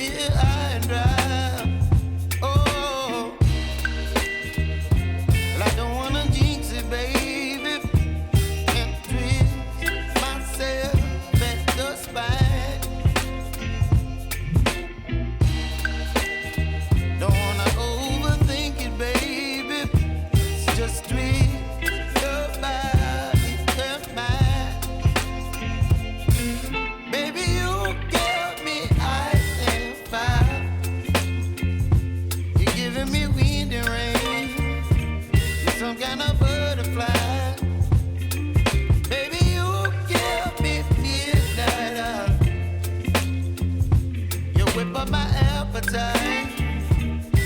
me high and dry. Oh, well, I don't wanna jinx it, baby, and twist myself at the spine. Don't wanna overthink it, baby. It's just twist your body and mine. Baby, you give me ice and fire. You're giving me wind and rain. You're some kind of butterfly. Baby, you give me midnight. You whip up my appetite.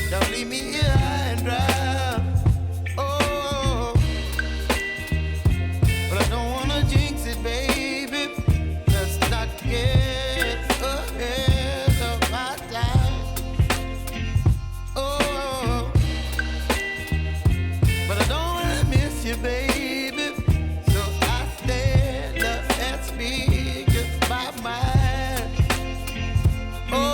Don't leave me here high and dry. Oh, but I don't wanna jinx it, baby. Let's not get ahead of my time. Oh, but I don't wanna miss you, baby. So I stand up and speak my mind. Oh.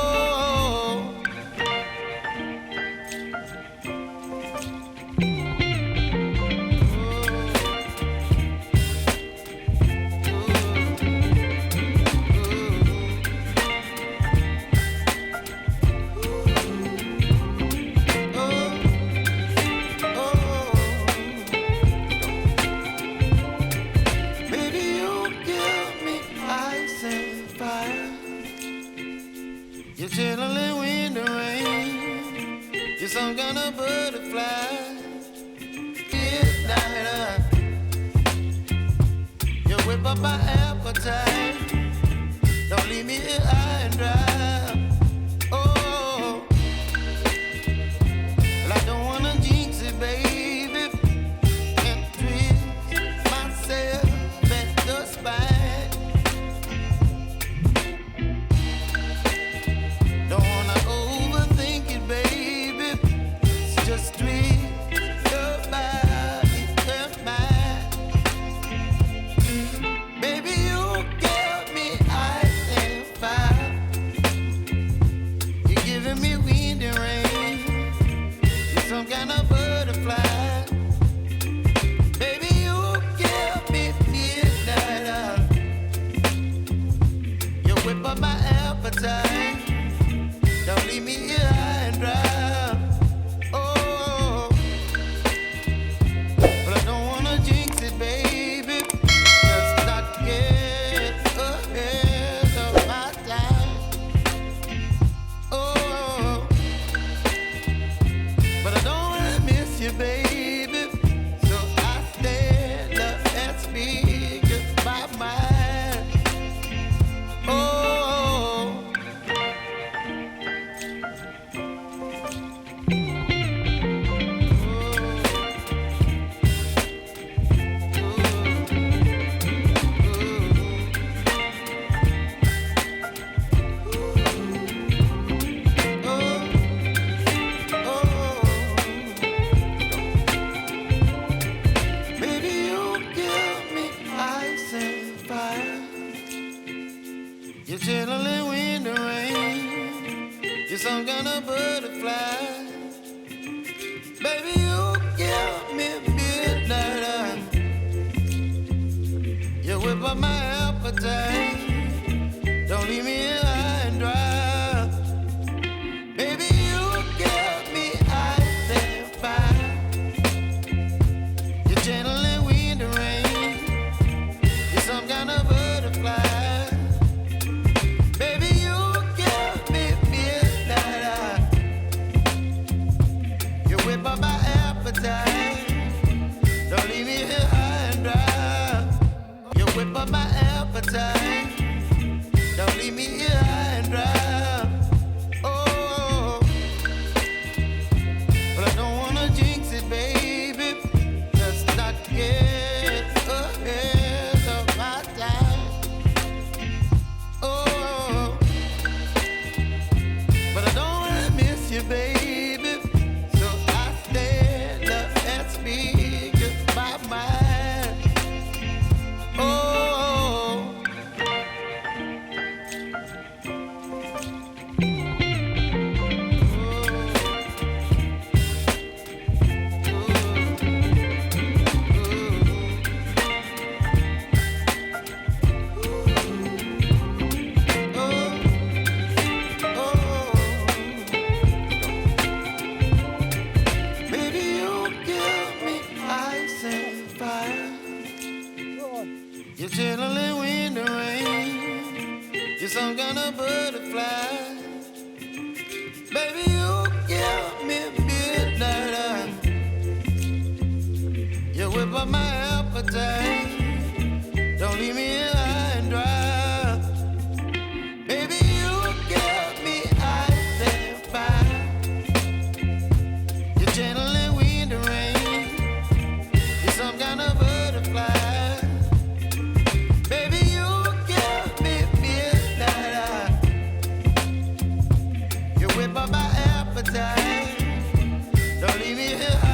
Baby, you give me ice and fire. You're chilling wind and rain. You're some kind of butterfly. Midnight. You whip up my appetite. Don't leave me here high and dry. Oh, well, I don't wanna jinx it, baby, and twist myself at the spine. Don't wanna overthink it, baby. It's just twist your body and mine. Baby, you give me ice and fire. You're giving me wind and rain. You're some kind of butterfly. Baby, you give me midnight. You whip up my appetite. Don't leave me here high and dry. Oh, but I don't wanna jinx it, baby. Let's not get ahead of my time. Oh, but I don't wanna miss you, baby. So I stand up and speak my mind. Oh. Baby, you give me ice and fire. You're chilling wind and rain. You're some kind of butterfly. Baby, you give me midnight. You whip up my appetite. Don't leave me here high and dry. Baby, you give me ice and fire. You're channeling wind and rain. You're some kind of butterfly. Baby, you give me midnight. You whip up my appetite. Don't leave me here high and dry. You whip up my appetite. Don't leave me here high and dry. Oh, but I don't wanna jinx it, baby. Let's not get ahead of my time. Oh, but I don't wanna miss you, baby. So I stand up and speak my mind. Oh. up my appetite. Don't leave me here